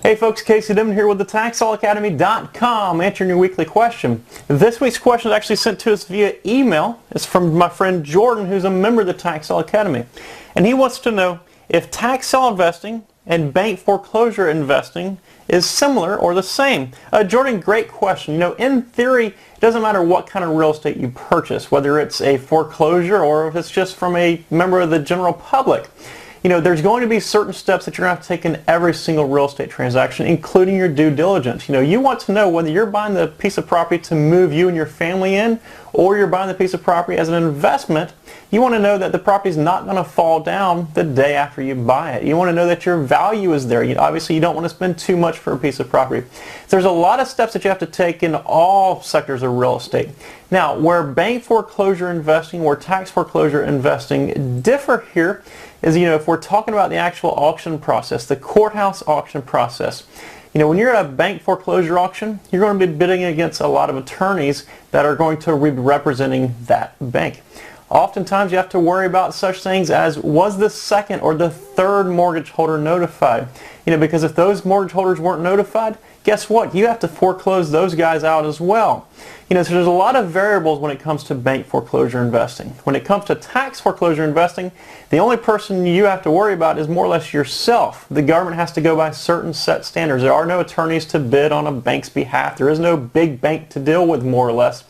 Hey folks, Casey Dimon here with the TaxSaleAcademy.com answering your weekly question. This week's question is actually sent to us via email. It's from my friend Jordan, who's a member of the Tax Sale Academy. And he wants to know if tax sale investing and bank foreclosure investing is similar or the same. Jordan, great question. You know, in theory, it doesn't matter what kind of real estate you purchase, whether it's a foreclosure or if it's just from a member of the general public. You know, there's going to be certain steps that you're going to have to take in every single real estate transaction, including your due diligence. You know, you want to know whether you're buying the piece of property to move you and your family in, or you're buying the piece of property as an investment. You want to know that the property is not going to fall down the day after you buy it. You want to know that your value is there. Obviously, you don't want to spend too much for a piece of property. There's a lot of steps that you have to take in all sectors of real estate. Now, where bank foreclosure investing or tax foreclosure investing differ here is, you know, if we're talking about the actual auction process, the courthouse auction process. You know, when you're at a bank foreclosure auction, you're going to be bidding against a lot of attorneys that are going to be representing that bank. Oftentimes you have to worry about such things as, was the second or the third mortgage holder notified? You know, because if those mortgage holders weren't notified, guess what? You have to foreclose those guys out as well. You know, so there's a lot of variables when it comes to bank foreclosure investing. When it comes to tax foreclosure investing, the only person you have to worry about is more or less yourself. The government has to go by certain set standards. There are no attorneys to bid on a bank's behalf. There is no big bank to deal with, more or less.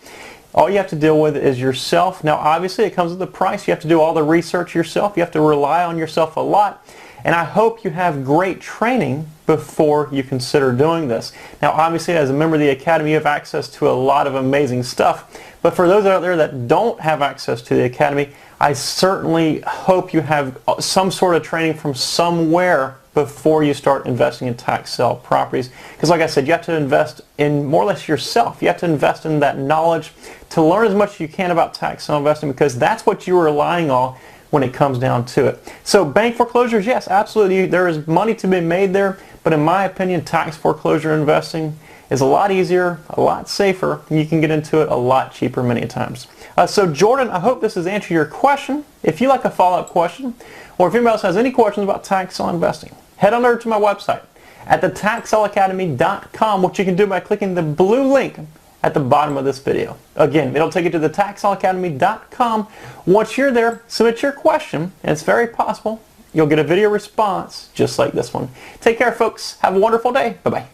All you have to deal with is yourself. Now, obviously, it comes with a price. You have to do all the research yourself. You have to rely on yourself a lot. And I hope you have great training before you consider doing this. Now, obviously, as a member of the Academy, you have access to a lot of amazing stuff. But for those out there that don't have access to the Academy, I certainly hope you have some sort of training from somewhere before you start investing in tax sale properties. Because like I said, you have to invest in more or less yourself. You have to invest in that knowledge to learn as much as you can about tax sale investing, because that's what you're relying on when it comes down to it. So bank foreclosures, yes, absolutely, there is money to be made there, but in my opinion, tax foreclosure investing is a lot easier, a lot safer, and you can get into it a lot cheaper many times. So Jordan, I hope this has answered your question. If you like a follow-up question, or if anybody else has any questions about tax sale investing, head on over to my website at TheTaxSaleAcademy.com, which you can do by clicking the blue link at the bottom of this video. Again, it'll take you to TheTaxSaleAcademy.com. Once you're there, submit your question, and it's very possible you'll get a video response just like this one. Take care, folks. Have a wonderful day. Bye-bye.